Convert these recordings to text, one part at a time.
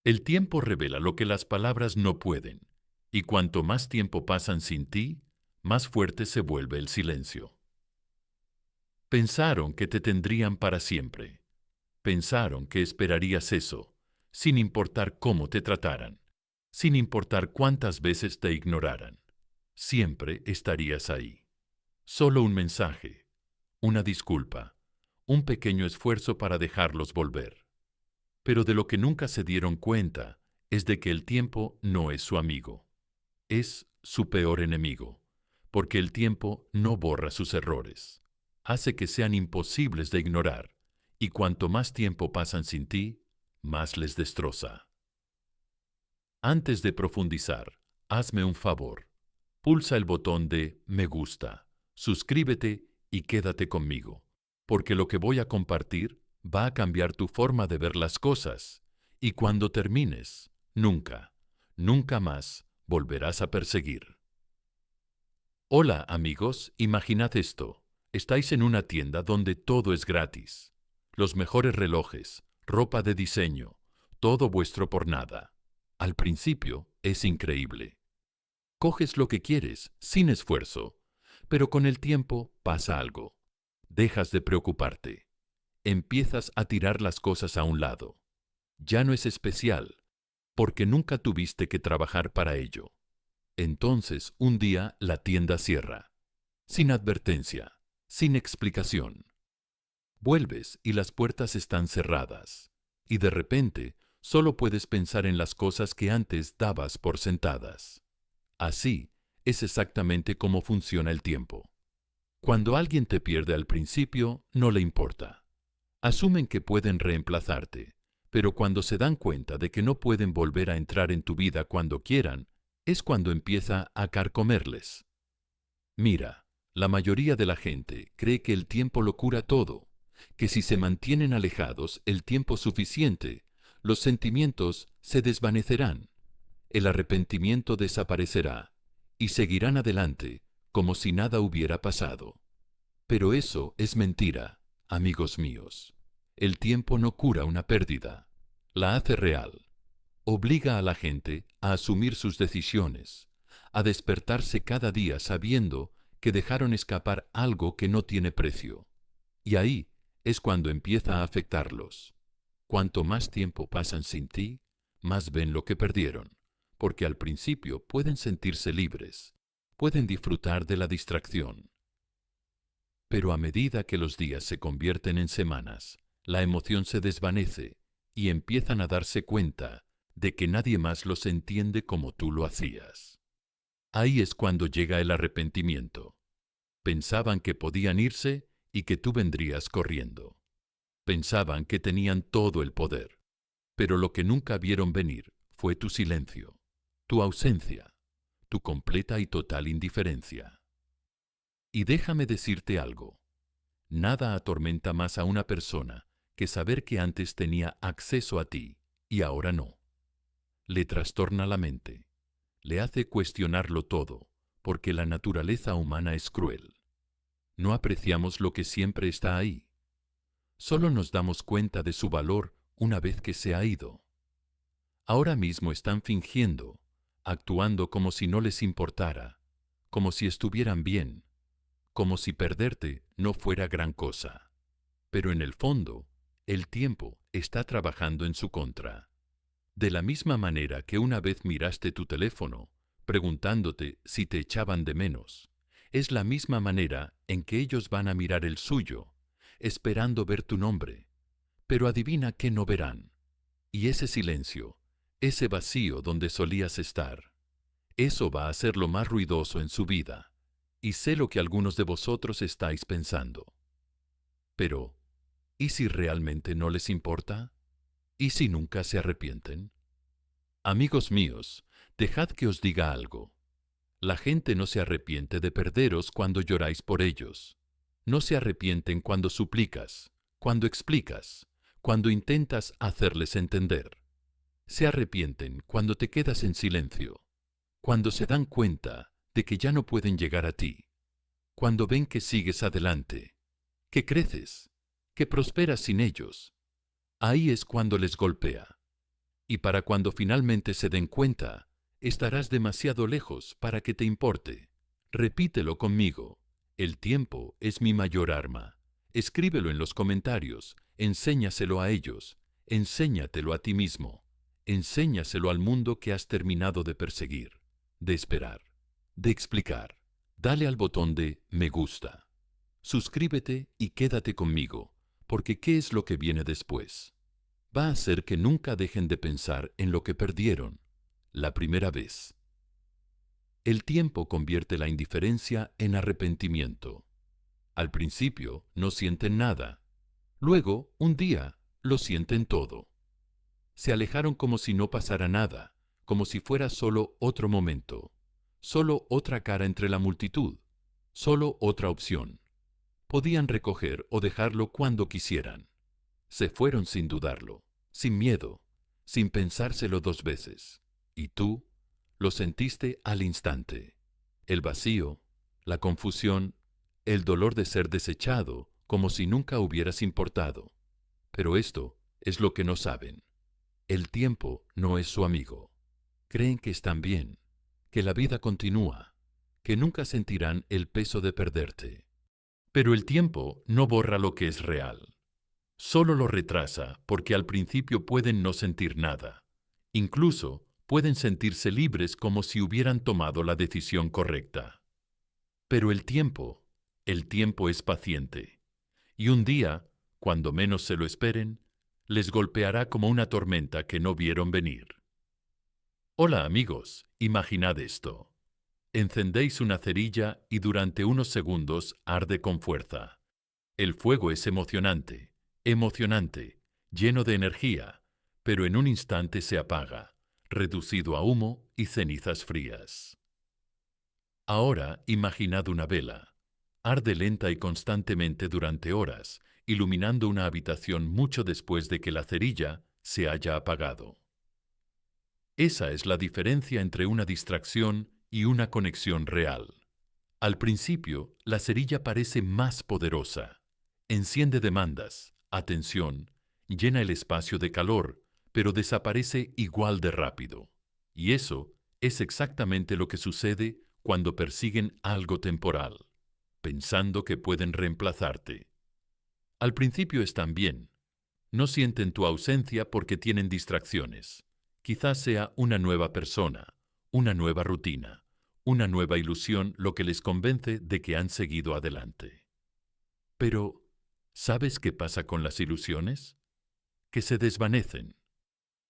El tiempo revela lo que las palabras no pueden, y cuanto más tiempo pasan sin ti, más fuerte se vuelve el silencio. Pensaron que te tendrían para siempre. Pensaron que esperarías eso, sin importar cómo te trataran, sin importar cuántas veces te ignoraran. Siempre estarías ahí. Solo un mensaje, una disculpa, un pequeño esfuerzo para dejarlos volver. Pero de lo que nunca se dieron cuenta es de que el tiempo no es su amigo. Es su peor enemigo, porque el tiempo no borra sus errores. Hace que sean imposibles de ignorar, y cuanto más tiempo pasan sin ti, más les destroza. Antes de profundizar, hazme un favor. Pulsa el botón de me gusta, suscríbete y quédate conmigo, porque lo que voy a compartir va a cambiar tu forma de ver las cosas, y cuando termines, nunca, nunca más volverás a perseguir. Hola amigos, imaginad esto. Estáis en una tienda donde todo es gratis. Los mejores relojes, ropa de diseño, todo vuestro por nada. Al principio es increíble. Coges lo que quieres, sin esfuerzo, pero con el tiempo pasa algo. Dejas de preocuparte. Empiezas a tirar las cosas a un lado. Ya no es especial, porque nunca tuviste que trabajar para ello. Entonces, un día la tienda cierra, sin advertencia, sin explicación. Vuelves y las puertas están cerradas, y de repente solo puedes pensar en las cosas que antes dabas por sentadas. Así es exactamente cómo funciona el tiempo. Cuando alguien te pierde al principio, no le importa. Asumen que pueden reemplazarte, pero cuando se dan cuenta de que no pueden volver a entrar en tu vida cuando quieran, es cuando empieza a carcomerles. Mira, la mayoría de la gente cree que el tiempo lo cura todo, que si se mantienen alejados el tiempo suficiente, los sentimientos se desvanecerán, el arrepentimiento desaparecerá y seguirán adelante como si nada hubiera pasado. Pero eso es mentira, amigos míos. El tiempo no cura una pérdida, la hace real. Obliga a la gente a asumir sus decisiones, a despertarse cada día sabiendo que dejaron escapar algo que no tiene precio. Y ahí es cuando empieza a afectarlos. Cuanto más tiempo pasan sin ti, más ven lo que perdieron, porque al principio pueden sentirse libres, pueden disfrutar de la distracción. Pero a medida que los días se convierten en semanas, la emoción se desvanece y empiezan a darse cuenta de que nadie más los entiende como tú lo hacías. Ahí es cuando llega el arrepentimiento. Pensaban que podían irse y que tú vendrías corriendo. Pensaban que tenían todo el poder, pero lo que nunca vieron venir fue tu silencio, tu ausencia, tu completa y total indiferencia. Y déjame decirte algo, nada atormenta más a una persona que saber que antes tenía acceso a ti y ahora no. Le trastorna la mente, le hace cuestionarlo todo, porque la naturaleza humana es cruel. No apreciamos lo que siempre está ahí. Solo nos damos cuenta de su valor una vez que se ha ido. Ahora mismo están fingiendo, actuando como si no les importara, como si estuvieran bien, como si perderte no fuera gran cosa. Pero en el fondo, el tiempo está trabajando en su contra. De la misma manera que una vez miraste tu teléfono, preguntándote si te echaban de menos, es la misma manera en que ellos van a mirar el suyo, esperando ver tu nombre. Pero adivina qué no verán. Y ese silencio, ese vacío donde solías estar, eso va a ser lo más ruidoso en su vida. Y sé lo que algunos de vosotros estáis pensando. Pero, ¿y si realmente no les importa? ¿Y si nunca se arrepienten? Amigos míos, dejad que os diga algo. La gente no se arrepiente de perderos cuando lloráis por ellos. No se arrepienten cuando suplicas, cuando explicas, cuando intentas hacerles entender. Se arrepienten cuando te quedas en silencio, cuando se dan cuenta de que ya no pueden llegar a ti, cuando ven que sigues adelante, que creces, que prosperas sin ellos. Ahí es cuando les golpea. Y para cuando finalmente se den cuenta, estarás demasiado lejos para que te importe. Repítelo conmigo. El tiempo es mi mayor arma. Escríbelo en los comentarios, enséñaselo a ellos, enséñatelo a ti mismo, enséñaselo al mundo que has terminado de perseguir, de esperar, de explicar. Dale al botón de me gusta. Suscríbete y quédate conmigo, porque ¿qué es lo que viene después? Va a hacer que nunca dejen de pensar en lo que perdieron la primera vez. El tiempo convierte la indiferencia en arrepentimiento. Al principio no sienten nada. Luego, un día, lo sienten todo. Se alejaron como si no pasara nada, como si fuera solo otro momento, solo otra cara entre la multitud, solo otra opción. Podían recoger o dejarlo cuando quisieran. Se fueron sin dudarlo, sin miedo, sin pensárselo dos veces. ¿Y tú? Lo sentiste al instante. El vacío, la confusión, el dolor de ser desechado, como si nunca hubieras importado. Pero esto es lo que no saben. El tiempo no es su amigo. Creen que están bien, que la vida continúa, que nunca sentirán el peso de perderte. Pero el tiempo no borra lo que es real. Solo lo retrasa porque al principio pueden no sentir nada. Incluso pueden sentirse libres como si hubieran tomado la decisión correcta. Pero el tiempo es paciente. Y un día, cuando menos se lo esperen, les golpeará como una tormenta que no vieron venir. Hola amigos, imaginad esto. Encendéis una cerilla y durante unos segundos arde con fuerza. El fuego es emocionante, lleno de energía, pero en un instante se apaga, reducido a humo y cenizas frías. Ahora imaginad una vela. Arde lenta y constantemente durante horas, iluminando una habitación mucho después de que la cerilla se haya apagado. Esa es la diferencia entre una distracción y una conexión real. Al principio, la cerilla parece más poderosa. Enciende demandas, atención, llena el espacio de calor, pero desaparece igual de rápido. Y eso es exactamente lo que sucede cuando persiguen algo temporal, pensando que pueden reemplazarte. Al principio están bien. No sienten tu ausencia porque tienen distracciones. Quizás sea una nueva persona, una nueva rutina, una nueva ilusión lo que les convence de que han seguido adelante. Pero, ¿sabes qué pasa con las ilusiones? Que se desvanecen.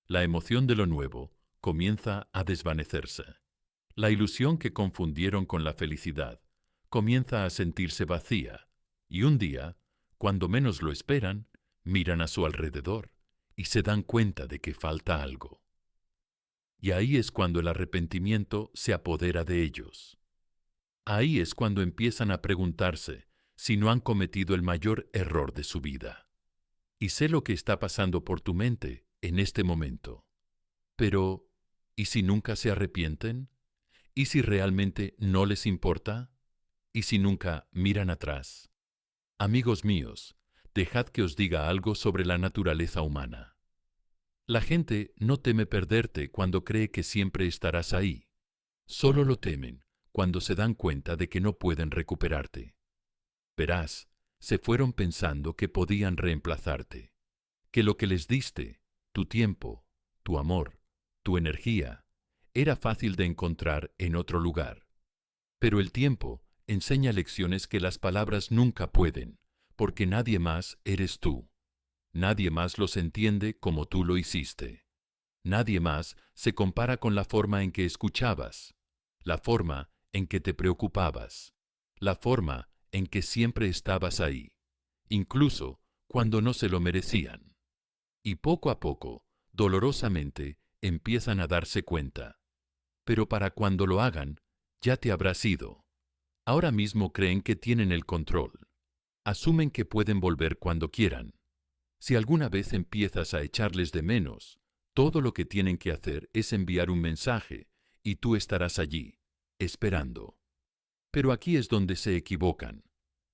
La emoción de lo nuevo comienza a desvanecerse. La ilusión que confundieron con la felicidad comienza a sentirse vacía, y un día, cuando menos lo esperan, miran a su alrededor y se dan cuenta de que falta algo. Y ahí es cuando el arrepentimiento se apodera de ellos. Ahí es cuando empiezan a preguntarse si no han cometido el mayor error de su vida. Y sé lo que está pasando por tu mente en este momento. Pero, ¿y si nunca se arrepienten? ¿Y si realmente no les importa? ¿Y si nunca miran atrás? Amigos míos, dejad que os diga algo sobre la naturaleza humana. La gente no teme perderte cuando cree que siempre estarás ahí. Solo lo temen cuando se dan cuenta de que no pueden recuperarte. Verás, se fueron pensando que podían reemplazarte, que lo que les diste, tu tiempo, tu amor, tu energía, era fácil de encontrar en otro lugar. Pero el tiempo enseña lecciones que las palabras nunca pueden, porque nadie más eres tú. Nadie más los entiende como tú lo hiciste. Nadie más se compara con la forma en que escuchabas, la forma en que te preocupabas, la forma en que siempre estabas ahí, incluso cuando no se lo merecían. Y poco a poco, dolorosamente, empiezan a darse cuenta. Pero para cuando lo hagan, ya te habrás ido. Ahora mismo creen que tienen el control. Asumen que pueden volver cuando quieran. Si alguna vez empiezas a echarles de menos, todo lo que tienen que hacer es enviar un mensaje y tú estarás allí, esperando. Pero aquí es donde se equivocan,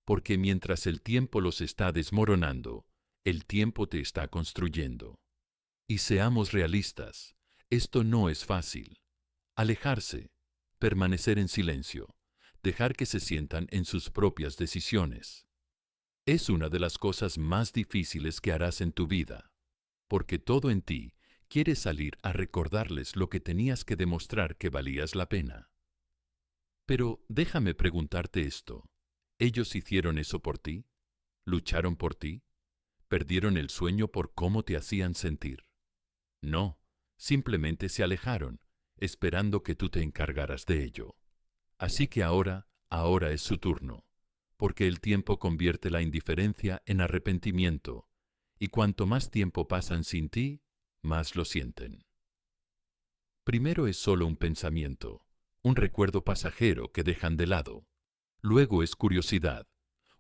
porque mientras el tiempo los está desmoronando, el tiempo te está construyendo. Y seamos realistas, esto no es fácil. Alejarse, permanecer en silencio, dejar que se sientan en sus propias decisiones. Es una de las cosas más difíciles que harás en tu vida, porque todo en ti quiere salir a recordarles lo que tenías que demostrar que valías la pena. Pero déjame preguntarte esto. ¿Ellos hicieron eso por ti? ¿Lucharon por ti? ¿Perdieron el sueño por cómo te hacían sentir? No, simplemente se alejaron, esperando que tú te encargaras de ello. Así que ahora es su turno, porque el tiempo convierte la indiferencia en arrepentimiento, y cuanto más tiempo pasan sin ti, más lo sienten. Primero es solo un pensamiento, un recuerdo pasajero que dejan de lado. Luego es curiosidad,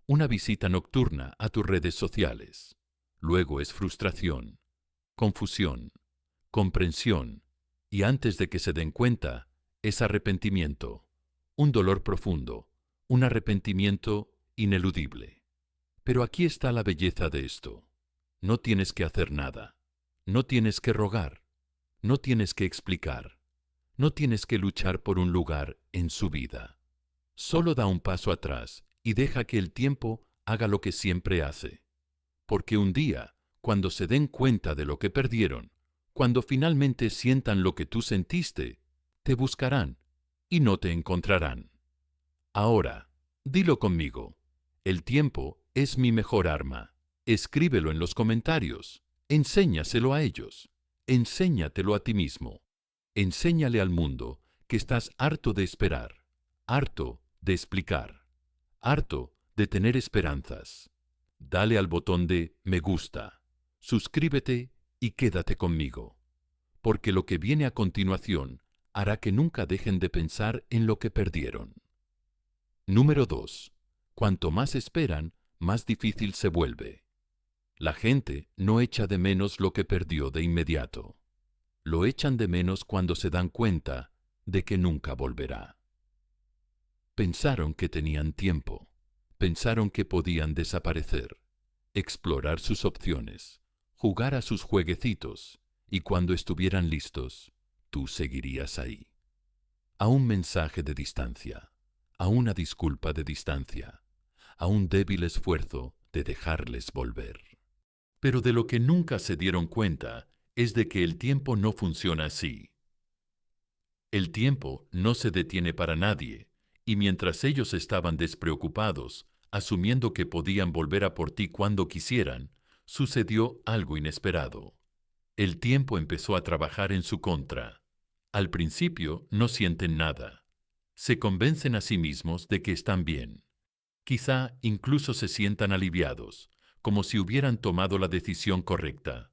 una visita nocturna a tus redes sociales. Luego es frustración, confusión, comprensión, y antes de que se den cuenta, es arrepentimiento, un dolor profundo, un arrepentimiento ineludible. Pero aquí está la belleza de esto. No tienes que hacer nada, no tienes que rogar, no tienes que explicar, no tienes que luchar por un lugar en su vida. Solo da un paso atrás y deja que el tiempo haga lo que siempre hace. Porque un día, cuando se den cuenta de lo que perdieron, cuando finalmente sientan lo que tú sentiste, te buscarán y no te encontrarán. Ahora, dilo conmigo. El tiempo es mi mejor arma. Escríbelo en los comentarios. Enséñaselo a ellos. Enséñatelo a ti mismo. Enséñale al mundo que estás harto de esperar, harto de explicar, harto de tener esperanzas. Dale al botón de me gusta, suscríbete y quédate conmigo, porque lo que viene a continuación hará que nunca dejen de pensar en lo que perdieron. Número 2. Cuanto más esperan, más difícil se vuelve. La gente no echa de menos lo que perdió de inmediato. Lo echan de menos cuando se dan cuenta de que nunca volverá. Pensaron que tenían tiempo, pensaron que podían desaparecer, explorar sus opciones, jugar a sus jueguecitos, y cuando estuvieran listos, tú seguirías ahí. A un mensaje de distancia, a una disculpa de distancia, a un débil esfuerzo de dejarles volver. Pero de lo que nunca se dieron cuenta es de que el tiempo no funciona así. El tiempo no se detiene para nadie, y mientras ellos estaban despreocupados, asumiendo que podían volver a por ti cuando quisieran, sucedió algo inesperado. El tiempo empezó a trabajar en su contra. Al principio no sienten nada. Se convencen a sí mismos de que están bien. Quizá incluso se sientan aliviados, como si hubieran tomado la decisión correcta.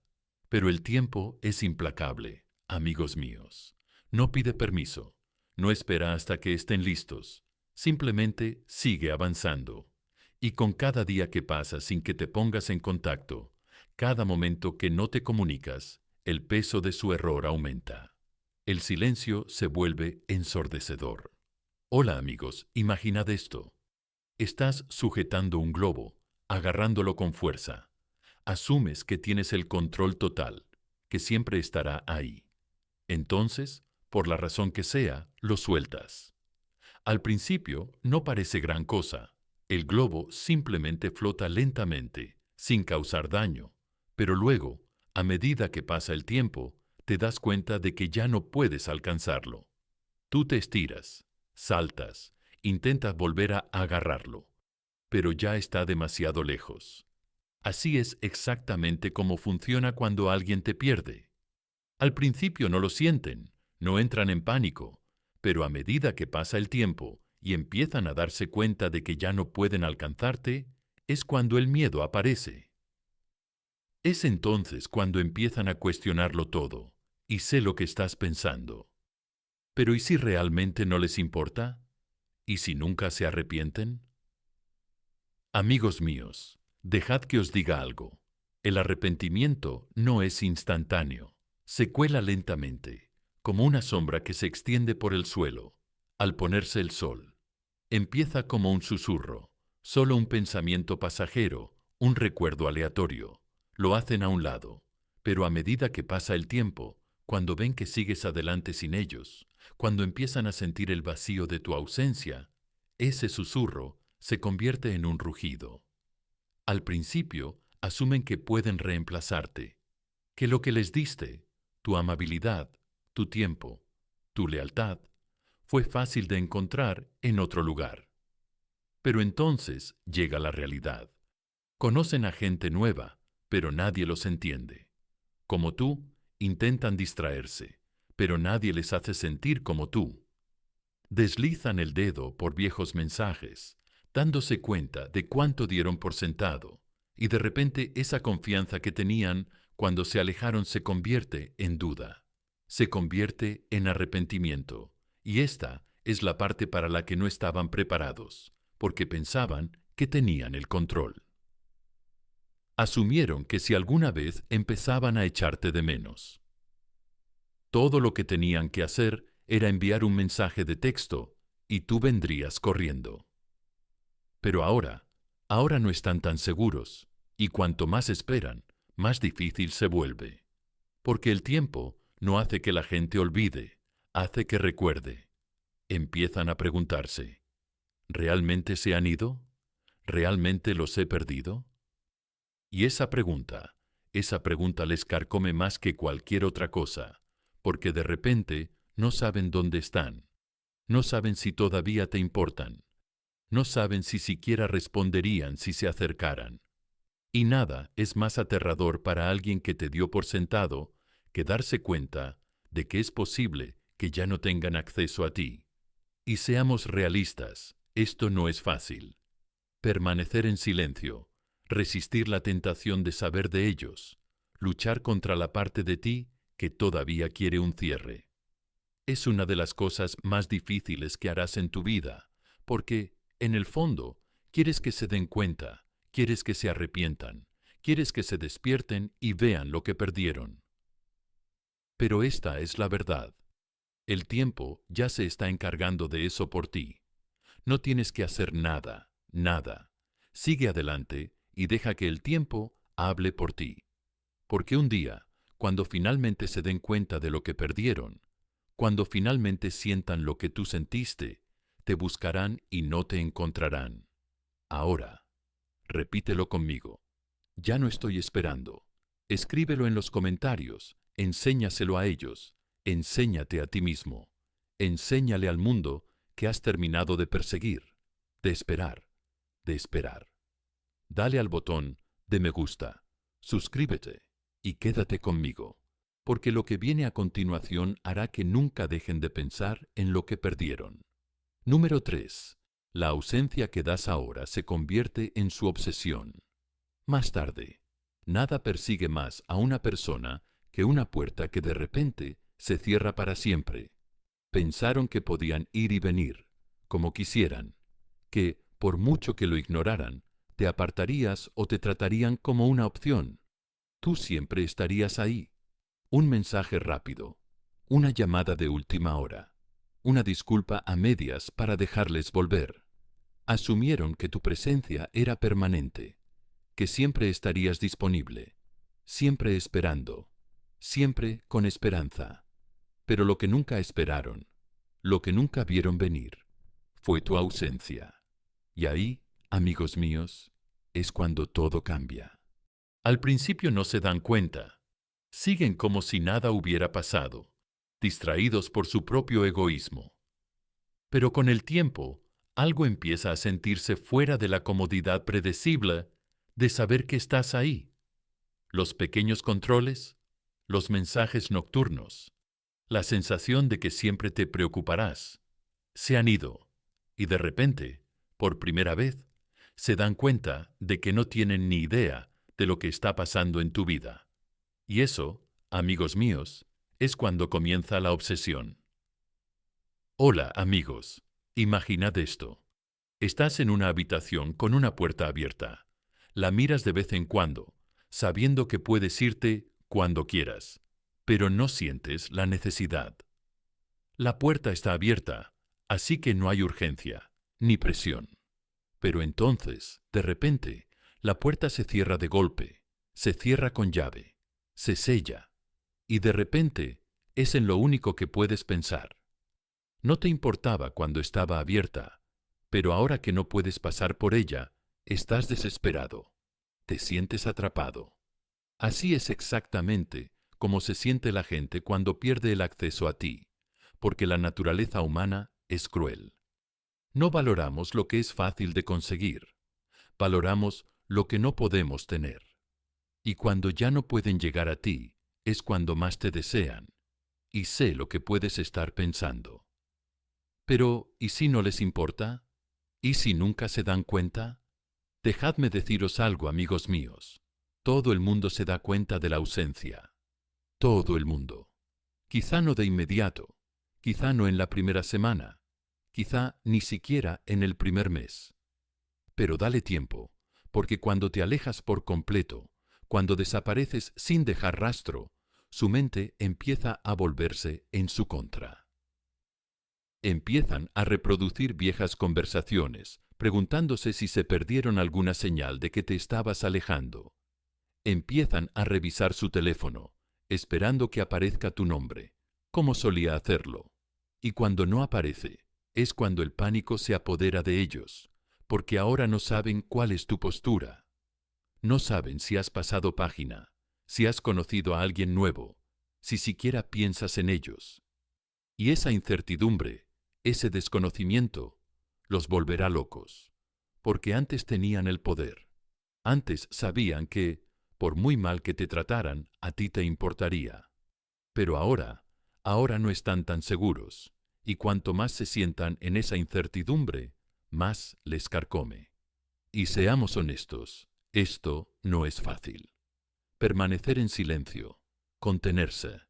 Pero el tiempo es implacable, amigos míos. No pide permiso, no espera hasta que estén listos. Simplemente sigue avanzando. Y con cada día que pasa sin que te pongas en contacto, cada momento que no te comunicas, el peso de su error aumenta. El silencio se vuelve ensordecedor. Hola amigos, imaginad esto. Estás sujetando un globo, agarrándolo con fuerza. Asumes que tienes el control total, que siempre estará ahí. Entonces, por la razón que sea, lo sueltas. Al principio no parece gran cosa. El globo simplemente flota lentamente, sin causar daño. Pero luego, a medida que pasa el tiempo, te das cuenta de que ya no puedes alcanzarlo. Tú te estiras, saltas, intentas volver a agarrarlo, pero ya está demasiado lejos. Así es exactamente como funciona cuando alguien te pierde. Al principio no lo sienten, no entran en pánico, pero a medida que pasa el tiempo y empiezan a darse cuenta de que ya no pueden alcanzarte, es cuando el miedo aparece. Es entonces cuando empiezan a cuestionarlo todo, y sé lo que estás pensando. Pero ¿y si realmente no les importa? ¿Y si nunca se arrepienten? Amigos míos, dejad que os diga algo. El arrepentimiento no es instantáneo. Se cuela lentamente, como una sombra que se extiende por el suelo, al ponerse el sol. Empieza como un susurro, solo un pensamiento pasajero, un recuerdo aleatorio. Lo hacen a un lado, Pero a medida que pasa el tiempo, cuando ven que sigues adelante sin ellos, cuando empiezan a sentir el vacío de tu ausencia, ese susurro se convierte en un rugido. Al principio, asumen que pueden reemplazarte, que lo que les diste, tu amabilidad, tu tiempo, tu lealtad, fue fácil de encontrar en otro lugar. Pero entonces llega la realidad. Conocen a gente nueva, pero nadie los entiende. Como tú, intentan distraerse, pero nadie les hace sentir como tú. Deslizan el dedo por viejos mensajes, dándose cuenta de cuánto dieron por sentado, y de repente esa confianza que tenían cuando se alejaron se convierte en duda, se convierte en arrepentimiento, y esta es la parte para la que no estaban preparados, porque pensaban que tenían el control. Asumieron que si alguna vez empezaban a echarte de menos, todo lo que tenían que hacer era enviar un mensaje de texto y tú vendrías corriendo. Pero ahora no están tan seguros, y cuanto más esperan, más difícil se vuelve. Porque el tiempo no hace que la gente olvide, hace que recuerde. Empiezan a preguntarse, ¿realmente se han ido? ¿Realmente los he perdido? Y esa pregunta les carcome más que cualquier otra cosa, porque de repente no saben dónde están, no saben si todavía te importan, no saben si siquiera responderían si se acercaran. Y nada es más aterrador para alguien que te dio por sentado que darse cuenta de que es posible que ya no tengan acceso a ti. Y seamos realistas, esto no es fácil. Permanecer en silencio, resistir la tentación de saber de ellos, luchar contra la parte de ti que todavía quiere un cierre. Es una de las cosas más difíciles que harás en tu vida, porque, en el fondo, quieres que se den cuenta, quieres que se arrepientan, quieres que se despierten y vean lo que perdieron. Pero esta es la verdad. El tiempo ya se está encargando de eso por ti. No tienes que hacer nada, nada. Sigue adelante y deja que el tiempo hable por ti. Porque un día, cuando finalmente se den cuenta de lo que perdieron, cuando finalmente sientan lo que tú sentiste, te buscarán y no te encontrarán. Ahora, repítelo conmigo. Ya no estoy esperando. Escríbelo en los comentarios, enséñaselo a ellos, enséñate a ti mismo, enséñale al mundo que has terminado de perseguir, de esperar, de esperar. Dale al botón de me gusta, suscríbete y quédate conmigo, porque lo que viene a continuación hará que nunca dejen de pensar en lo que perdieron. Número 3. La ausencia que das ahora se convierte en su obsesión. Más tarde, nada persigue más a una persona que una puerta que de repente se cierra para siempre. Pensaron que podían ir y venir, como quisieran, que, por mucho que lo ignoraran, te apartarías o te tratarían como una opción. Tú siempre estarías ahí. Un mensaje rápido, una llamada de última hora, una disculpa a medias para dejarles volver. Asumieron que tu presencia era permanente, que siempre estarías disponible, siempre esperando, siempre con esperanza. Pero lo que nunca esperaron, lo que nunca vieron venir, fue tu ausencia. Y ahí, amigos míos, es cuando todo cambia. Al principio no se dan cuenta. Siguen como si nada hubiera pasado, distraídos por su propio egoísmo. Pero con el tiempo, algo empieza a sentirse fuera de la comodidad predecible de saber que estás ahí. Los pequeños controles, los mensajes nocturnos, la sensación de que siempre te preocuparás, se han ido, y de repente, por primera vez, se dan cuenta de que no tienen ni idea de lo que está pasando en tu vida. Y eso, amigos míos, es cuando comienza la obsesión. Hola, amigos. Imaginad esto. Estás en una habitación con una puerta abierta. La miras de vez en cuando, sabiendo que puedes irte cuando quieras, pero no sientes la necesidad. La puerta está abierta, así que no hay urgencia, ni presión. Pero entonces, de repente, la puerta se cierra de golpe, se cierra con llave. se sella, y de repente es en lo único que puedes pensar. No te importaba cuando estaba abierta, pero ahora que no puedes pasar por ella, estás desesperado. Te sientes atrapado. Así es exactamente como se siente la gente cuando pierde el acceso a ti, porque la naturaleza humana es cruel. No valoramos lo que es fácil de conseguir, valoramos lo que no podemos tener. Y cuando ya no pueden llegar a ti, es cuando más te desean, y sé lo que puedes estar pensando. Pero, ¿y si no les importa? ¿Y si nunca se dan cuenta? Dejadme deciros algo, amigos míos. Todo el mundo se da cuenta de la ausencia. Todo el mundo. Quizá no de inmediato, quizá no en la primera semana, quizá ni siquiera en el primer mes. Pero dale tiempo, porque cuando te alejas por completo, cuando desapareces sin dejar rastro, su mente empieza a volverse en su contra. Empiezan a reproducir viejas conversaciones, preguntándose si se perdieron alguna señal de que te estabas alejando. Empiezan a revisar su teléfono, esperando que aparezca tu nombre, como solía hacerlo. Y cuando no aparece, es cuando el pánico se apodera de ellos, porque ahora no saben cuál es tu postura. No saben si has pasado página, si has conocido a alguien nuevo, si siquiera piensas en ellos. Y esa incertidumbre, ese desconocimiento, los volverá locos, porque antes tenían el poder. Antes sabían que, por muy mal que te trataran, a ti te importaría. Pero ahora no están tan seguros, y cuanto más se sientan en esa incertidumbre, más les carcome. Y seamos honestos, esto no es fácil. Permanecer en silencio, contenerse,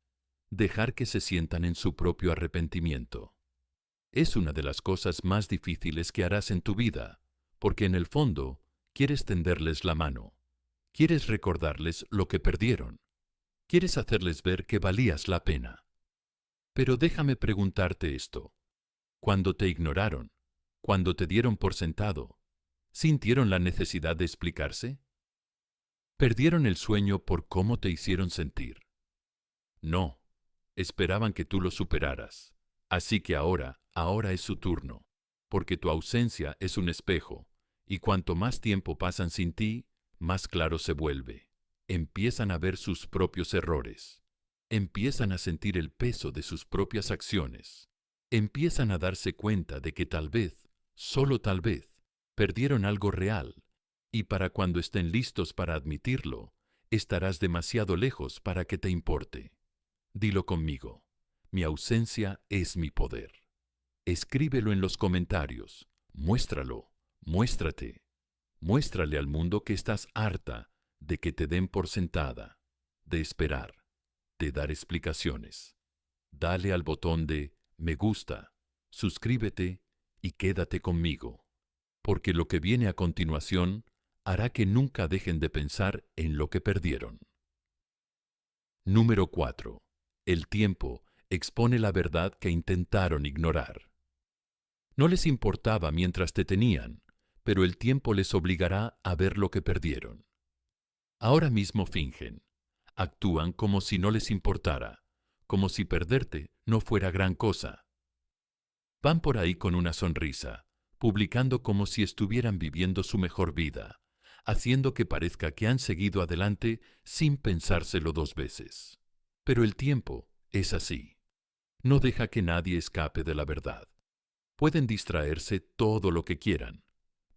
dejar que se sientan en su propio arrepentimiento. Es una de las cosas más difíciles que harás en tu vida, porque en el fondo quieres tenderles la mano, quieres recordarles lo que perdieron, quieres hacerles ver que valías la pena. Pero déjame preguntarte esto. Cuando te ignoraron, cuando te dieron por sentado, ¿sintieron la necesidad de explicarse? ¿Perdieron el sueño por cómo te hicieron sentir? No, esperaban que tú lo superaras. Así que ahora es su turno, porque tu ausencia es un espejo, y cuanto más tiempo pasan sin ti, más claro se vuelve. Empiezan a ver sus propios errores. Empiezan a sentir el peso de sus propias acciones. Empiezan a darse cuenta de que tal vez, solo tal vez, perdieron algo real, y para cuando estén listos para admitirlo, estarás demasiado lejos para que te importe. Dilo conmigo. Mi ausencia es mi poder. Escríbelo en los comentarios. Muéstralo. Muéstrate. Muéstrale al mundo que estás harta de que te den por sentada, de esperar, de dar explicaciones. Dale al botón de me gusta, suscríbete y quédate conmigo, porque lo que viene a continuación hará que nunca dejen de pensar en lo que perdieron. Número 4. El tiempo expone la verdad que intentaron ignorar. No les importaba mientras te tenían, pero el tiempo les obligará a ver lo que perdieron. Ahora mismo fingen, actúan como si no les importara, como si perderte no fuera gran cosa. Van por ahí con una sonrisa, publicando como si estuvieran viviendo su mejor vida, haciendo que parezca que han seguido adelante sin pensárselo dos veces. Pero el tiempo es así. No deja que nadie escape de la verdad. Pueden distraerse todo lo que quieran,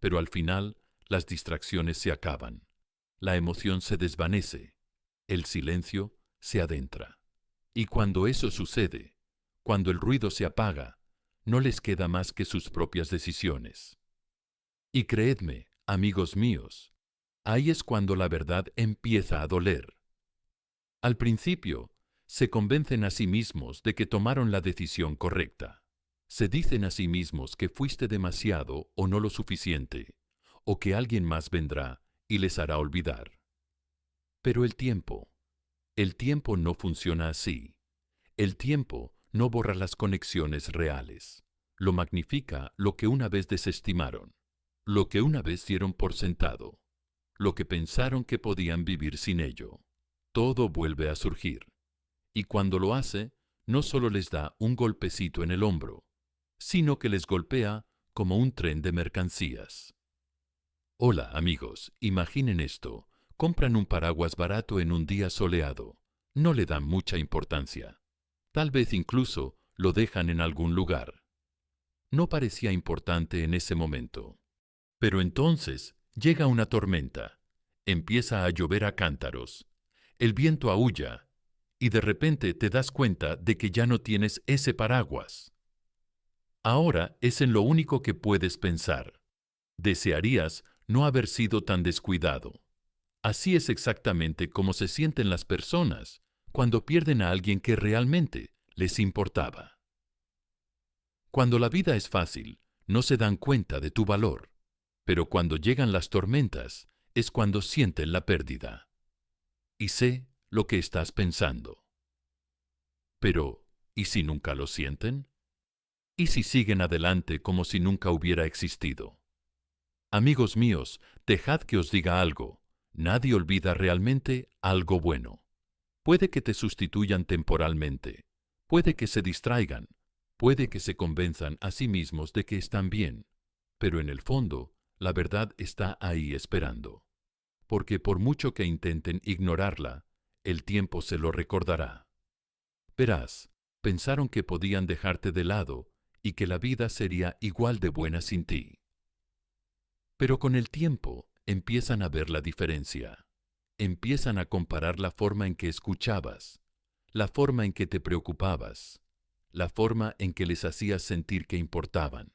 pero al final las distracciones se acaban. La emoción se desvanece, el silencio se adentra. Y cuando eso sucede, cuando el ruido se apaga, no les queda más que sus propias decisiones. Y creedme, amigos míos, ahí es cuando la verdad empieza a doler. Al principio, se convencen a sí mismos de que tomaron la decisión correcta. Se dicen a sí mismos que fuiste demasiado o no lo suficiente, o que alguien más vendrá y les hará olvidar. Pero el tiempo no funciona así. El tiempo no borra las conexiones reales. Lo magnifica lo que una vez desestimaron, lo que una vez dieron por sentado, lo que pensaron que podían vivir sin ello. todo vuelve a surgir. Y cuando lo hace, no solo les da un golpecito en el hombro, sino que les golpea como un tren de mercancías. Hola, amigos, imaginen esto. Compran un paraguas barato en un día soleado. No le dan mucha importancia. Tal vez incluso lo dejan en algún lugar. No parecía importante en ese momento. Pero entonces llega una tormenta. Empieza a llover a cántaros. El viento aúlla. Y de repente te das cuenta de que ya no tienes ese paraguas. Ahora es en lo único que puedes pensar. Desearías no haber sido tan descuidado. Así es exactamente como se sienten las personas cuando pierden a alguien que realmente les importaba. Cuando la vida es fácil, no se dan cuenta de tu valor, pero cuando llegan las tormentas es cuando sienten la pérdida. Y sé lo que estás pensando. Pero, ¿y si nunca lo sienten? ¿Y si siguen adelante como si nunca hubiera existido? Amigos míos, dejad que os diga algo. Nadie olvida realmente algo bueno. Puede que te sustituyan temporalmente, puede que se distraigan, puede que se convenzan a sí mismos de que están bien, pero en el fondo, la verdad está ahí esperando. Porque por mucho que intenten ignorarla, el tiempo se lo recordará. Verás, pensaron que podían dejarte de lado y que la vida sería igual de buena sin ti. Pero con el tiempo empiezan a ver la diferencia. Empiezan a comparar la forma en que escuchabas, la forma en que te preocupabas, la forma en que les hacías sentir que importaban.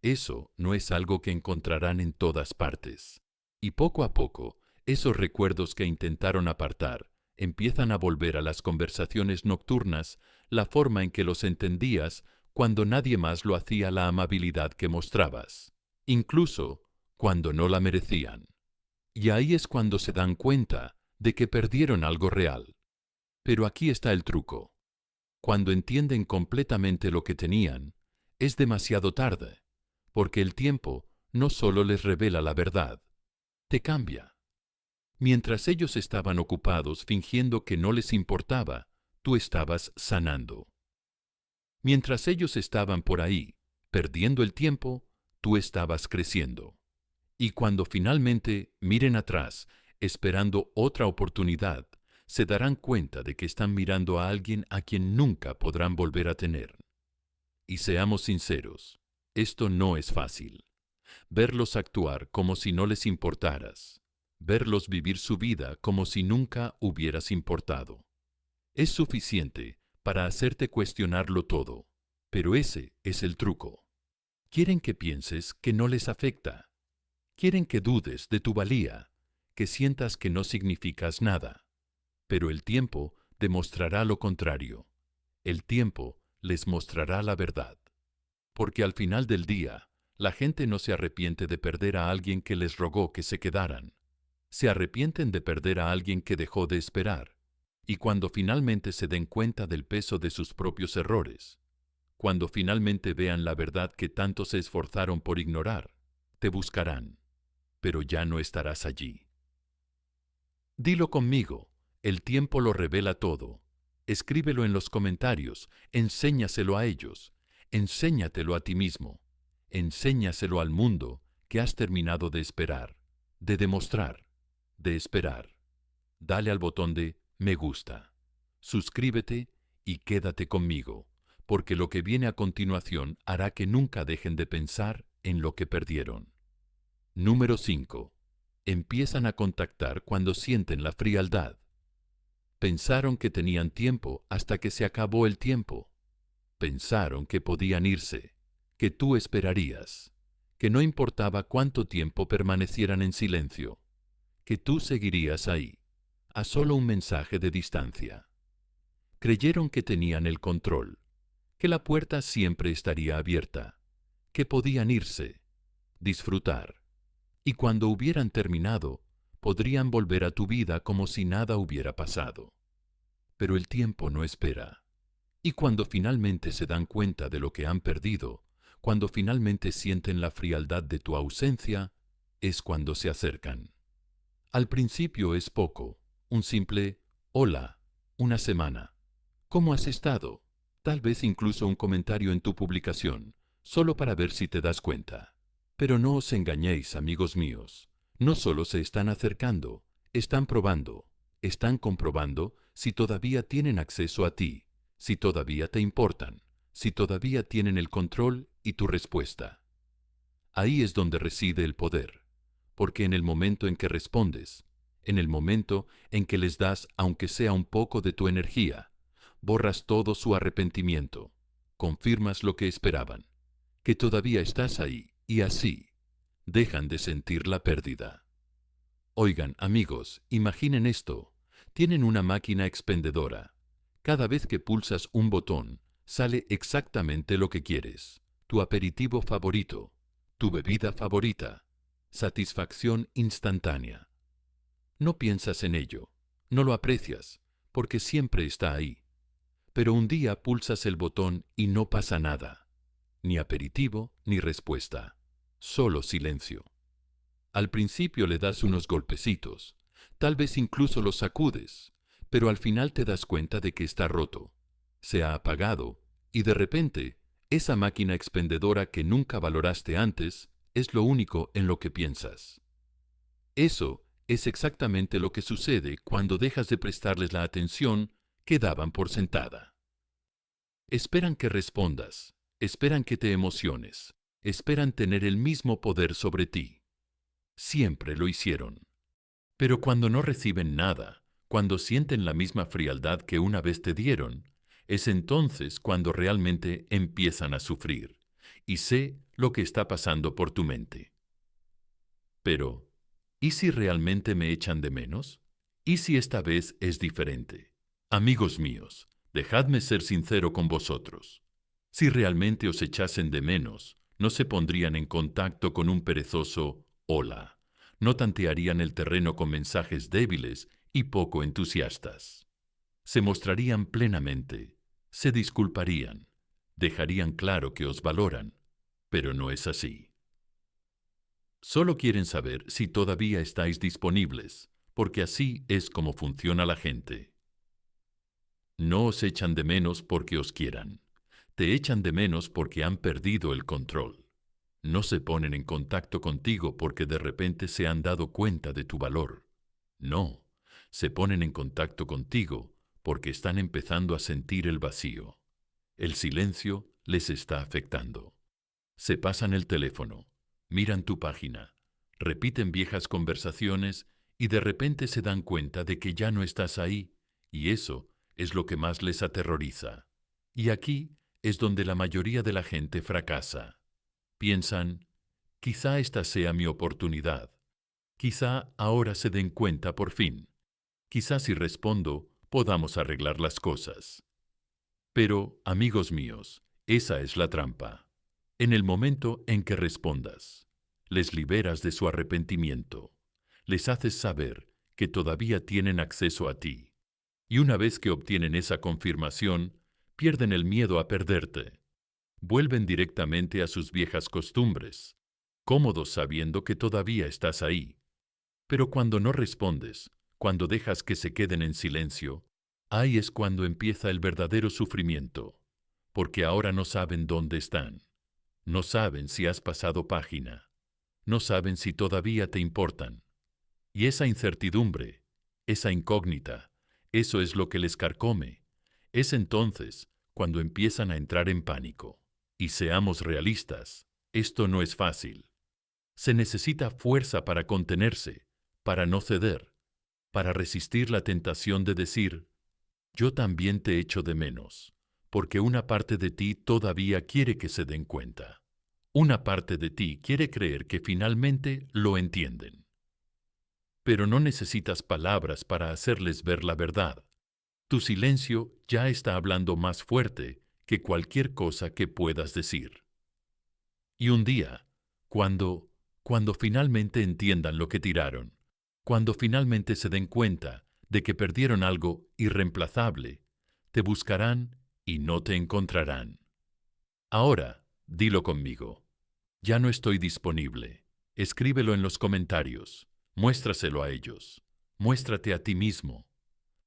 Eso no es algo que encontrarán en todas partes. Y poco a poco, esos recuerdos que intentaron apartar empiezan a volver a las conversaciones nocturnas, la forma en que los entendías cuando nadie más lo hacía, la amabilidad que mostrabas, incluso cuando no la merecían. Y ahí es cuando se dan cuenta de que perdieron algo real. Pero aquí está el truco. Cuando entienden completamente lo que tenían, es demasiado tarde, porque el tiempo no solo les revela la verdad, te cambia. Mientras ellos estaban ocupados fingiendo que no les importaba, tú estabas sanando. Mientras ellos estaban por ahí, perdiendo el tiempo, tú estabas creciendo. Y cuando finalmente miren atrás, esperando otra oportunidad, se darán cuenta de que están mirando a alguien a quien nunca podrán volver a tener. Y seamos sinceros, esto no es fácil. Verlos actuar como si no les importaras. Verlos vivir su vida como si nunca hubieras importado. Es suficiente para hacerte cuestionarlo todo, pero ese es el truco. Quieren que pienses que no les afecta. Quieren que dudes de tu valía, que sientas que no significas nada. Pero el tiempo demostrará lo contrario. El tiempo les mostrará la verdad. Porque al final del día, la gente no se arrepiente de perder a alguien que les rogó que se quedaran. Se arrepienten de perder a alguien que dejó de esperar. Y cuando finalmente se den cuenta del peso de sus propios errores, cuando finalmente vean la verdad que tanto se esforzaron por ignorar, te buscarán. Pero ya no estarás allí. Dilo conmigo, el tiempo lo revela todo. Escríbelo en los comentarios, enséñaselo a ellos, enséñatelo a ti mismo, enséñaselo al mundo que has terminado de esperar, de demostrar, de esperar. Dale al botón de me gusta, suscríbete y quédate conmigo, porque lo que viene a continuación hará que nunca dejen de pensar en lo que perdieron. Número 5. Empiezan a contactar cuando sienten la frialdad. Pensaron que tenían tiempo hasta que se acabó el tiempo. Pensaron que podían irse, que tú esperarías, que no importaba cuánto tiempo permanecieran en silencio, que tú seguirías ahí, a solo un mensaje de distancia. Creyeron que tenían el control, que la puerta siempre estaría abierta, que podían irse, disfrutar. Y cuando hubieran terminado, podrían volver a tu vida como si nada hubiera pasado. Pero el tiempo no espera. Y cuando finalmente se dan cuenta de lo que han perdido, cuando finalmente sienten la frialdad de tu ausencia, es cuando se acercan. Al principio es poco, un simple Hola, una semana. ¿Cómo has estado? Tal vez incluso un comentario en tu publicación, solo para ver si te das cuenta. Pero no os engañéis, amigos míos. No solo se están acercando, están probando, están comprobando si todavía tienen acceso a ti, si todavía te importan, si todavía tienen el control y tu respuesta. Ahí es donde reside el poder, porque en el momento en que respondes, en el momento en que les das aunque sea un poco de tu energía, borras todo su arrepentimiento, confirmas lo que esperaban, que todavía estás ahí, y así, dejan de sentir la pérdida. Oigan, amigos, imaginen esto. Tienen una máquina expendedora. Cada vez que pulsas un botón, sale exactamente lo que quieres. Tu aperitivo favorito, tu bebida favorita, satisfacción instantánea. No piensas en ello, no lo aprecias, porque siempre está ahí. Pero un día pulsas el botón y no pasa nada. Ni aperitivo, ni respuesta. Solo silencio. Al principio le das unos golpecitos, tal vez incluso los sacudes, pero al final te das cuenta de que está roto. Se ha apagado, y de repente, esa máquina expendedora que nunca valoraste antes es lo único en lo que piensas. Eso es exactamente lo que sucede cuando dejas de prestarles la atención que daban por sentada. Esperan que respondas, esperan que te emociones, esperan tener el mismo poder sobre ti. Siempre lo hicieron. Pero cuando no reciben nada, cuando sienten la misma frialdad que una vez te dieron, es entonces cuando realmente empiezan a sufrir. Y sé lo que está pasando por tu mente. Pero, ¿y si realmente me echan de menos? ¿Y si esta vez es diferente? Amigos míos, dejadme ser sincero con vosotros. Si realmente os echasen de menos, no se pondrían en contacto con un perezoso hola. No tantearían el terreno con mensajes débiles y poco entusiastas. Se mostrarían plenamente, se disculparían, dejarían claro que os valoran, pero no es así. Solo quieren saber si todavía estáis disponibles, porque así es como funciona la gente. No os echan de menos porque os quieran. Te echan de menos porque han perdido el control. No se ponen en contacto contigo porque de repente se han dado cuenta de tu valor. No, se ponen en contacto contigo porque están empezando a sentir el vacío. El silencio les está afectando. Se pasan el teléfono, miran tu página, repiten viejas conversaciones y de repente se dan cuenta de que ya no estás ahí, y eso es lo que más les aterroriza. Y aquí es donde la mayoría de la gente fracasa. Piensan, quizá esta sea mi oportunidad. Quizá ahora se den cuenta por fin. Quizá si respondo, podamos arreglar las cosas. Pero, amigos míos, esa es la trampa. En el momento en que respondas, les liberas de su arrepentimiento. Les haces saber que todavía tienen acceso a ti. Y una vez que obtienen esa confirmación, pierden el miedo a perderte. Vuelven directamente a sus viejas costumbres, cómodos sabiendo que todavía estás ahí. Pero cuando no respondes, cuando dejas que se queden en silencio, ahí es cuando empieza el verdadero sufrimiento, porque ahora no saben dónde están. No saben si has pasado página. No saben si todavía te importan. Y esa incertidumbre, esa incógnita, eso es lo que les carcome. Es entonces cuando empiezan a entrar en pánico. Y seamos realistas, esto no es fácil. Se necesita fuerza para contenerse, para no ceder, para resistir la tentación de decir, yo también te echo de menos, porque una parte de ti todavía quiere que se den cuenta. Una parte de ti quiere creer que finalmente lo entienden. Pero no necesitas palabras para hacerles ver la verdad. Tu silencio ya está hablando más fuerte que cualquier cosa que puedas decir. Y un día, cuando finalmente entiendan lo que tiraron, cuando finalmente se den cuenta de que perdieron algo irreemplazable, te buscarán y no te encontrarán. Ahora, dilo conmigo. Ya no estoy disponible. Escríbelo en los comentarios. Muéstraselo a ellos. Muéstrate a ti mismo.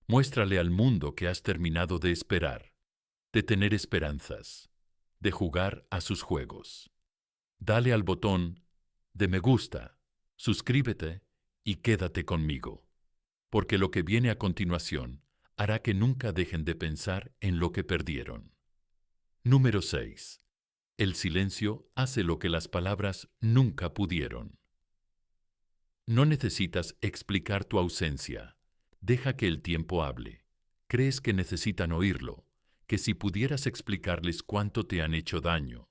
Muéstrale al mundo que has terminado de esperar, de tener esperanzas, de jugar a sus juegos. Dale al botón de me gusta, suscríbete y quédate conmigo, porque lo que viene a continuación hará que nunca dejen de pensar en lo que perdieron. Número 6. El silencio hace lo que las palabras nunca pudieron. No necesitas explicar tu ausencia. Deja que el tiempo hable. Crees que necesitan oírlo, que si pudieras explicarles cuánto te han hecho daño,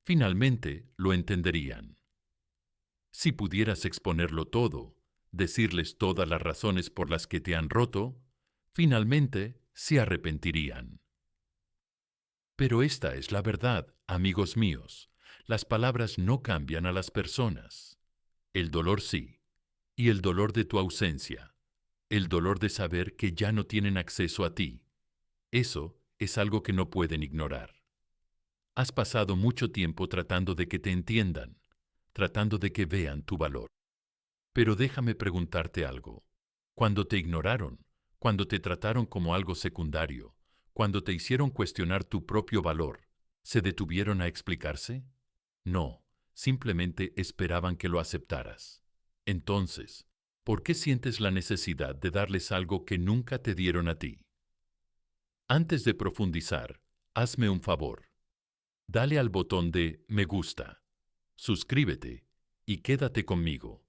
finalmente lo entenderían. Si pudieras exponerlo todo, decirles todas las razones por las que te han roto, finalmente se arrepentirían. Pero esta es la verdad, amigos míos. Las palabras no cambian a las personas. El dolor sí, y el dolor de tu ausencia, el dolor de saber que ya no tienen acceso a ti. Eso es algo que no pueden ignorar. Has pasado mucho tiempo tratando de que te entiendan, tratando de que vean tu valor. Pero déjame preguntarte algo. Cuando te ignoraron, cuando te trataron como algo secundario, cuando te hicieron cuestionar tu propio valor, ¿se detuvieron a explicarse? No, simplemente esperaban que lo aceptaras. Entonces, ¿por qué sientes la necesidad de darles algo que nunca te dieron a ti? Antes de profundizar, hazme un favor. Dale al botón de me gusta, suscríbete y quédate conmigo,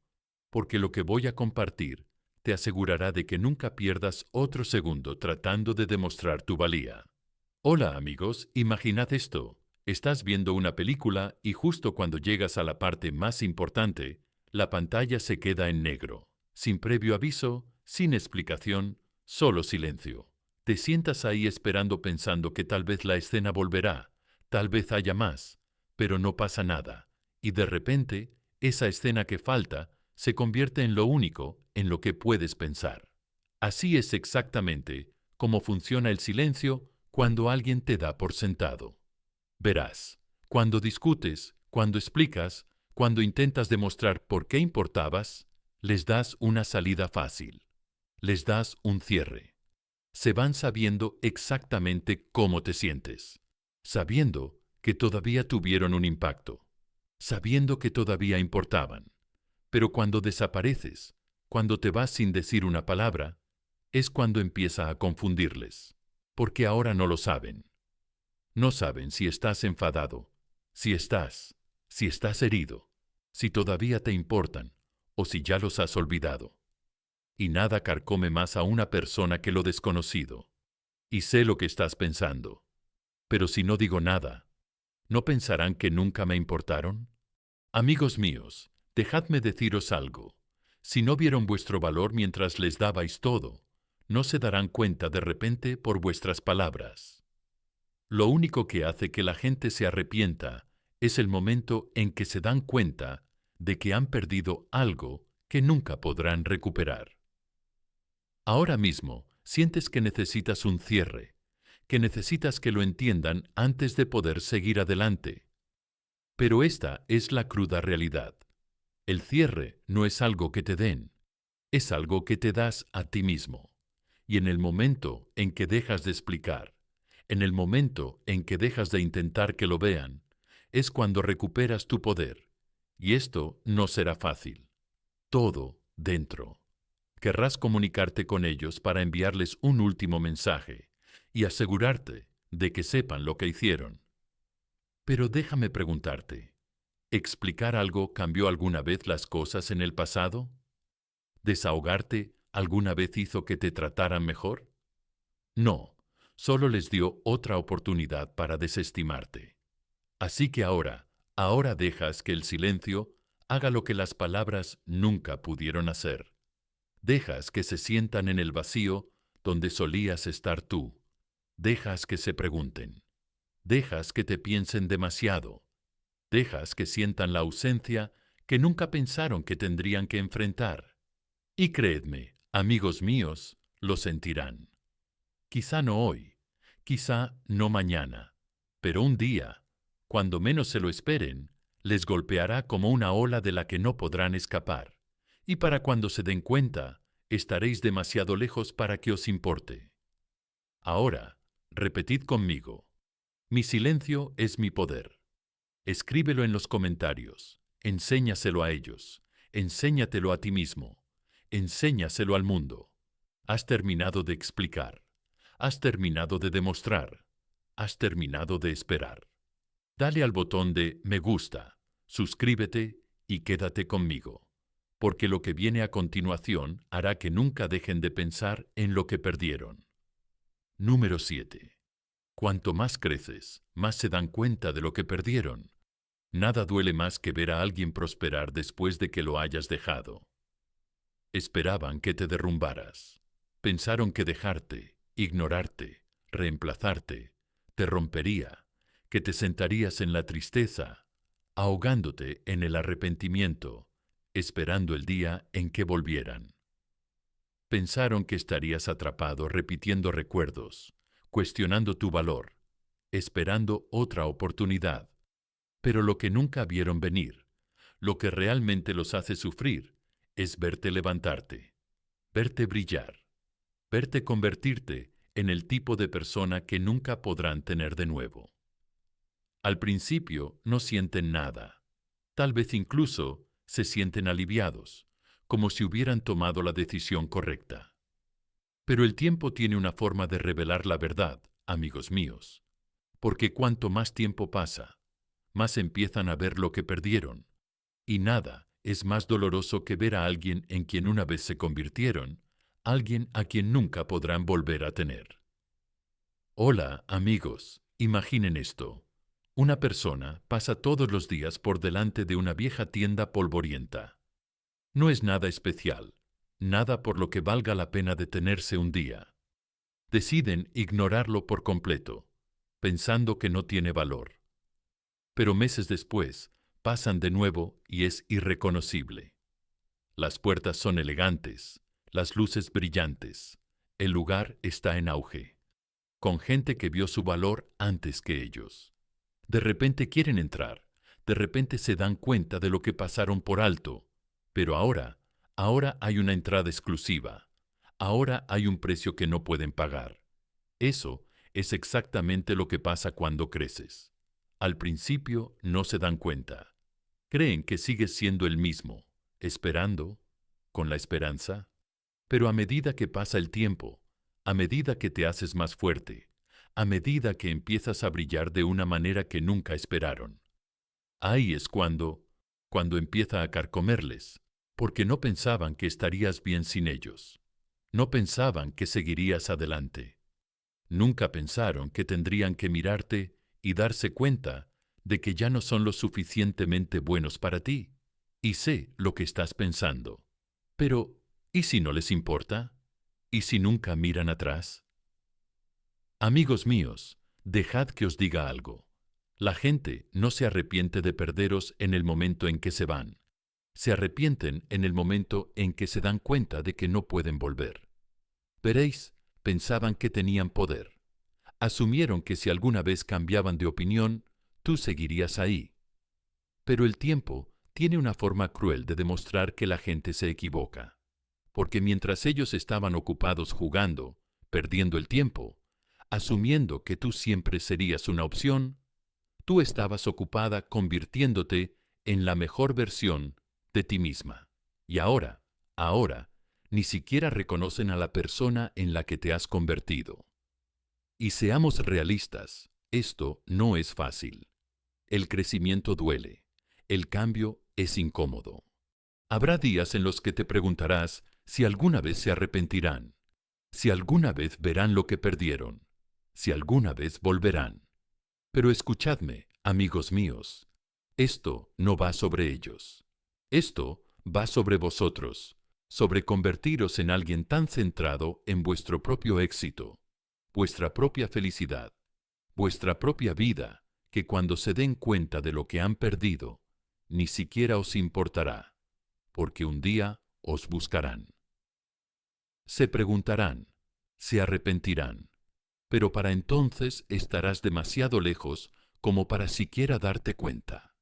porque lo que voy a compartir te asegurará de que nunca pierdas otro segundo tratando de demostrar tu valía. Hola amigos, imaginad esto. Estás viendo una película y justo cuando llegas a la parte más importante, la pantalla se queda en negro, sin previo aviso, sin explicación, solo silencio. Te sientas ahí esperando pensando que tal vez la escena volverá, tal vez haya más, pero no pasa nada, y de repente, esa escena que falta se convierte en lo único en lo que puedes pensar. Así es exactamente como funciona el silencio cuando alguien te da por sentado. Verás, cuando discutes, cuando explicas, cuando intentas demostrar por qué importabas, les das una salida fácil. Les das un cierre. Se van sabiendo exactamente cómo te sientes, sabiendo que todavía tuvieron un impacto, sabiendo que todavía importaban. Pero cuando desapareces, cuando te vas sin decir una palabra, es cuando empieza a confundirles, porque ahora no lo saben. No saben si estás enfadado, si estás herido, si todavía te importan o si ya los has olvidado. Y nada carcome más a una persona que lo desconocido. Y sé lo que estás pensando. Pero si no digo nada, ¿no pensarán que nunca me importaron? Amigos míos, dejadme deciros algo. Si no vieron vuestro valor mientras les dabais todo, no se darán cuenta de repente por vuestras palabras. Lo único que hace que la gente se arrepienta es el momento en que se dan cuenta de que han perdido algo que nunca podrán recuperar. Ahora mismo sientes que necesitas un cierre, que necesitas que lo entiendan antes de poder seguir adelante. Pero esta es la cruda realidad. El cierre no es algo que te den, es algo que te das a ti mismo. Y en el momento en que dejas de explicar, en el momento en que dejas de intentar que lo vean, es cuando recuperas tu poder. Y esto no será fácil. Todo dentro. Querrás comunicarte con ellos para enviarles un último mensaje y asegurarte de que sepan lo que hicieron. Pero déjame preguntarte, ¿explicar algo cambió alguna vez las cosas en el pasado? ¿Desahogarte alguna vez hizo que te trataran mejor? No, solo les dio otra oportunidad para desestimarte. Así que ahora dejas que el silencio haga lo que las palabras nunca pudieron hacer. Dejas que se sientan en el vacío donde solías estar tú. Dejas que se pregunten. Dejas que te piensen demasiado. Dejas que sientan la ausencia que nunca pensaron que tendrían que enfrentar. Y creedme, amigos míos, lo sentirán. Quizá no hoy, quizá no mañana, pero un día, cuando menos se lo esperen, les golpeará como una ola de la que no podrán escapar. Y para cuando se den cuenta, estaréis demasiado lejos para que os importe. Ahora, repetid conmigo. Mi silencio es mi poder. Escríbelo en los comentarios. Enséñaselo a ellos. Enséñatelo a ti mismo. Enséñaselo al mundo. Has terminado de explicar. Has terminado de demostrar. Has terminado de esperar. Dale al botón de me gusta, suscríbete y quédate conmigo, porque lo que viene a continuación hará que nunca dejen de pensar en lo que perdieron. Número 7. Cuanto más creces, más se dan cuenta de lo que perdieron. Nada duele más que ver a alguien prosperar después de que lo hayas dejado. Esperaban que te derrumbaras. Pensaron que dejarte, ignorarte, reemplazarte, te rompería, que te sentarías en la tristeza, ahogándote en el arrepentimiento, esperando el día en que volvieran. Pensaron que estarías atrapado repitiendo recuerdos, cuestionando tu valor, esperando otra oportunidad. Pero lo que nunca vieron venir, lo que realmente los hace sufrir, es verte levantarte, verte brillar, verte convertirte en el tipo de persona que nunca podrán tener de nuevo. Al principio no sienten nada. Tal vez incluso se sienten aliviados, como si hubieran tomado la decisión correcta. Pero el tiempo tiene una forma de revelar la verdad, amigos míos, porque cuanto más tiempo pasa, más empiezan a ver lo que perdieron, y nada es más doloroso que ver a alguien en quien una vez se convirtieron, alguien a quien nunca podrán volver a tener. Hola, amigos, imaginen esto. Una persona pasa todos los días por delante de una vieja tienda polvorienta. No es nada especial, nada por lo que valga la pena detenerse un día. Deciden ignorarlo por completo, pensando que no tiene valor. Pero meses después, pasan de nuevo y es irreconocible. Las puertas son elegantes, las luces brillantes, el lugar está en auge, con gente que vio su valor antes que ellos. De repente quieren entrar, de repente se dan cuenta de lo que pasaron por alto, pero ahora hay una entrada exclusiva, ahora hay un precio que no pueden pagar. Eso es exactamente lo que pasa cuando creces. Al principio no se dan cuenta. Creen que sigues siendo el mismo, esperando, con la esperanza. Pero a medida que pasa el tiempo, a medida que te haces más fuerte, a medida que empiezas a brillar de una manera que nunca esperaron, ahí es cuando empieza a carcomerles, porque no pensaban que estarías bien sin ellos. No pensaban que seguirías adelante. Nunca pensaron que tendrían que mirarte y darse cuenta de que ya no son lo suficientemente buenos para ti. Y sé lo que estás pensando. Pero, ¿y si no les importa? ¿Y si nunca miran atrás? Amigos míos, dejad que os diga algo. La gente no se arrepiente de perderos en el momento en que se van. Se arrepienten en el momento en que se dan cuenta de que no pueden volver. Veréis, pensaban que tenían poder. Asumieron que si alguna vez cambiaban de opinión, tú seguirías ahí. Pero el tiempo tiene una forma cruel de demostrar que la gente se equivoca. Porque mientras ellos estaban ocupados jugando, perdiendo el tiempo, asumiendo que tú siempre serías una opción, tú estabas ocupada convirtiéndote en la mejor versión de ti misma. Y ahora, ni siquiera reconocen a la persona en la que te has convertido. Y seamos realistas, esto no es fácil. El crecimiento duele, el cambio es incómodo. Habrá días en los que te preguntarás si alguna vez se arrepentirán, si alguna vez verán lo que perdieron, si alguna vez volverán. Pero escuchadme, amigos míos, esto no va sobre ellos. Esto va sobre vosotros, sobre convertiros en alguien tan centrado en vuestro propio éxito, vuestra propia felicidad, vuestra propia vida, que cuando se den cuenta de lo que han perdido, ni siquiera os importará, porque un día os buscarán. Se preguntarán, se arrepentirán, pero para entonces estarás demasiado lejos como para siquiera darte cuenta.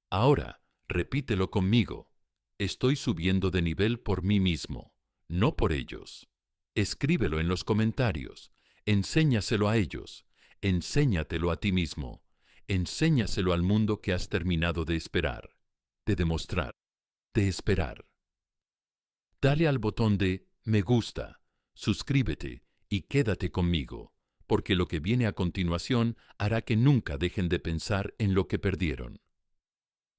Ahora, repítelo conmigo. Estoy subiendo de nivel por mí mismo. no por ellos. Escríbelo en los comentarios, enséñaselo a ellos, enséñatelo a ti mismo, enséñaselo al mundo que has terminado de esperar, de demostrar, de esperar. Dale al botón de me gusta, suscríbete y quédate conmigo, porque lo que viene a continuación hará que nunca dejen de pensar en lo que perdieron.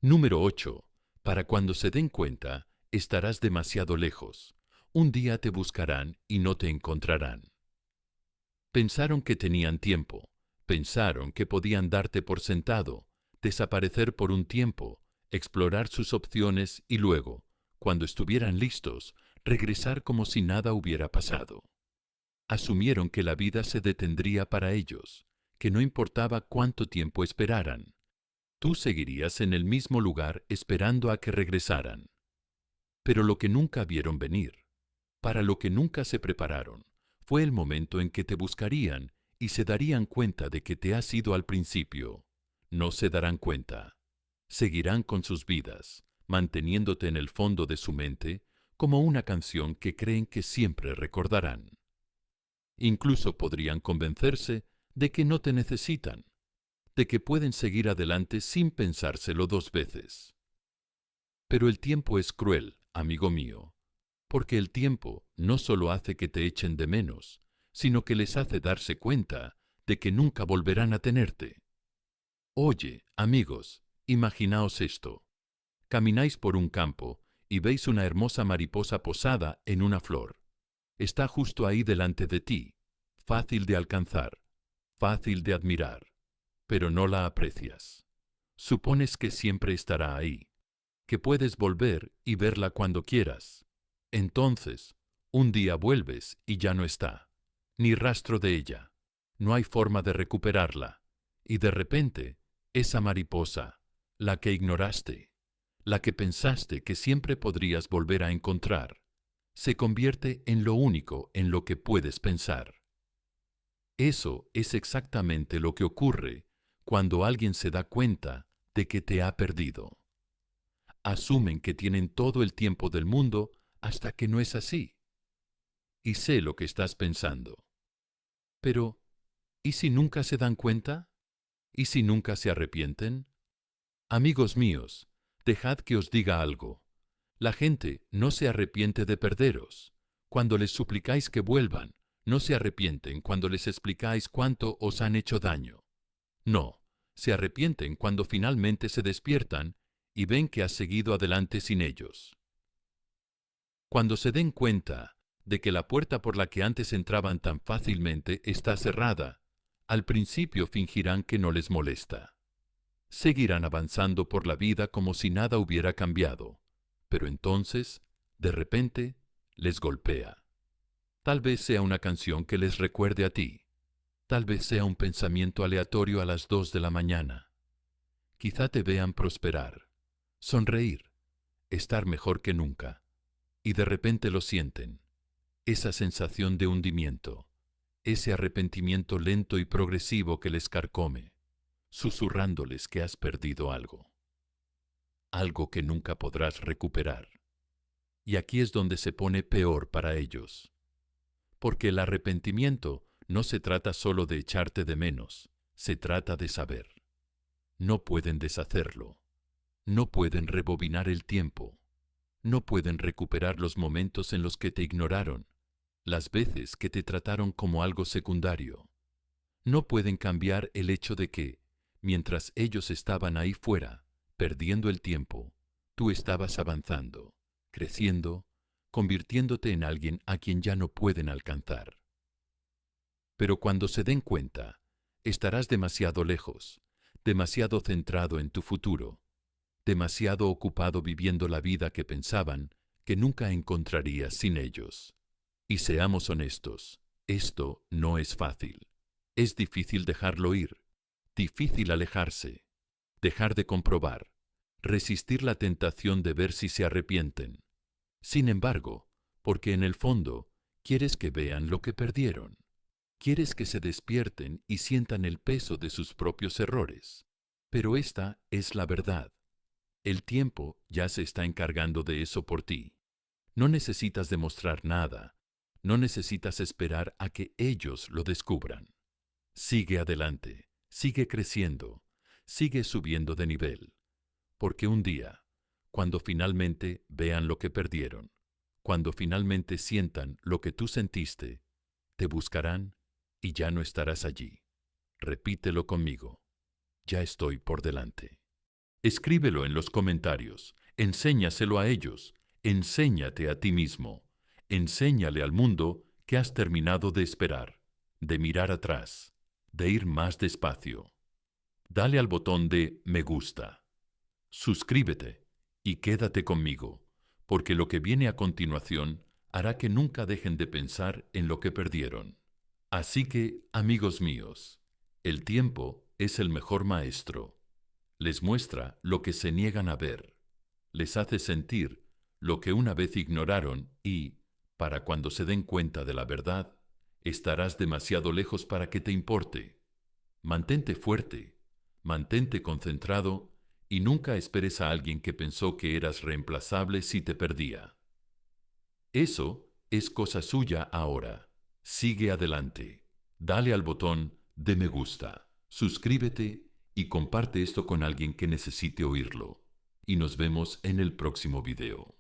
Número 8. Para cuando se den cuenta, estarás demasiado lejos. Un día te buscarán y no te encontrarán. Pensaron que tenían tiempo, pensaron que podían darte por sentado, desaparecer por un tiempo, explorar sus opciones y luego, cuando estuvieran listos, regresar como si nada hubiera pasado. Asumieron que la vida se detendría para ellos, que no importaba cuánto tiempo esperaran. Tú seguirías en el mismo lugar esperando a que regresaran. Pero lo que nunca vieron venir, para lo que nunca se prepararon, fue el momento en que te buscarían y se darían cuenta de que te has ido al principio. No se darán cuenta. Seguirán con sus vidas, manteniéndote en el fondo de su mente como una canción que creen que siempre recordarán. Incluso podrían convencerse de que no te necesitan, de que pueden seguir adelante sin pensárselo dos veces. Pero el tiempo es cruel, amigo mío, porque el tiempo no solo hace que te echen de menos, sino que les hace darse cuenta de que nunca volverán a tenerte. Oye, amigos, imaginaos esto. Camináis por un campo y veis una hermosa mariposa posada en una flor. Está justo ahí delante de ti, fácil de alcanzar, fácil de admirar, pero no la aprecias. Supones que siempre estará ahí, que puedes volver y verla cuando quieras. Entonces, un día vuelves y ya no está, ni rastro de ella. No hay forma de recuperarla. Y de repente, esa mariposa, la que ignoraste, la que pensaste que siempre podrías volver a encontrar, se convierte en lo único en lo que puedes pensar. Eso es exactamente lo que ocurre cuando alguien se da cuenta de que te ha perdido. Asumen que tienen todo el tiempo del mundo hasta que no es así. Y sé lo que estás pensando. Pero, ¿y si nunca se dan cuenta? ¿Y si nunca se arrepienten? Amigos míos, dejad que os diga algo. La gente no se arrepiente de perderos. Cuando les suplicáis que vuelvan, no se arrepienten cuando les explicáis cuánto os han hecho daño. No, se arrepienten cuando finalmente se despiertan y ven que has seguido adelante sin ellos. Cuando se den cuenta de que la puerta por la que antes entraban tan fácilmente está cerrada, al principio fingirán que no les molesta. Seguirán avanzando por la vida como si nada hubiera cambiado, pero entonces, de repente, les golpea. Tal vez sea una canción que les recuerde a ti. Tal vez sea un pensamiento aleatorio a las 2 de la mañana. Quizá te vean prosperar, sonreír, estar mejor que nunca, y de repente lo sienten. Esa sensación de hundimiento, ese arrepentimiento lento y progresivo que les carcome, susurrándoles que has perdido algo. Algo que nunca podrás recuperar. Y aquí es donde se pone peor para ellos. Porque el arrepentimiento no se trata solo de echarte de menos, se trata de saber. No pueden deshacerlo. No pueden rebobinar el tiempo. No pueden recuperar los momentos en los que te ignoraron, las veces que te trataron como algo secundario. No pueden cambiar el hecho de que, mientras ellos estaban ahí fuera, perdiendo el tiempo, tú estabas avanzando, creciendo, convirtiéndote en alguien a quien ya no pueden alcanzar. Pero cuando se den cuenta, estarás demasiado lejos, demasiado centrado en tu futuro, demasiado ocupado viviendo la vida que pensaban que nunca encontrarías sin ellos. Y seamos honestos, esto no es fácil. Es difícil dejarlo ir, difícil alejarse, dejar de comprobar, resistir la tentación de ver si se arrepienten. Sin embargo, porque en el fondo quieres que vean lo que perdieron. Quieres que se despierten y sientan el peso de sus propios errores. Pero esta es la verdad. El tiempo ya se está encargando de eso por ti. No necesitas demostrar nada. No necesitas esperar a que ellos lo descubran. Sigue adelante, sigue creciendo, sigue subiendo de nivel. Porque un día, cuando finalmente vean lo que perdieron, cuando finalmente sientan lo que tú sentiste, te buscarán y ya no estarás allí. Repítelo conmigo. Ya estoy por delante. Escríbelo en los comentarios. Enséñaselo a ellos. Enséñate a ti mismo. Enséñale al mundo que has terminado de esperar, de mirar atrás, de ir más despacio. Dale al botón de me gusta. Suscríbete y quédate conmigo, porque lo que viene a continuación hará que nunca dejen de pensar en lo que perdieron. Así que, amigos míos, el tiempo es el mejor maestro. Les muestra lo que se niegan a ver. Les hace sentir lo que una vez ignoraron y, para cuando se den cuenta de la verdad, estarás demasiado lejos para que te importe. Mantente fuerte, mantente concentrado y nunca esperes a alguien que pensó que eras reemplazable si te perdía. Eso es cosa suya ahora. Sigue adelante. Dale al botón de me gusta. Suscríbete y comparte esto con alguien que necesite oírlo. Y nos vemos en el próximo video.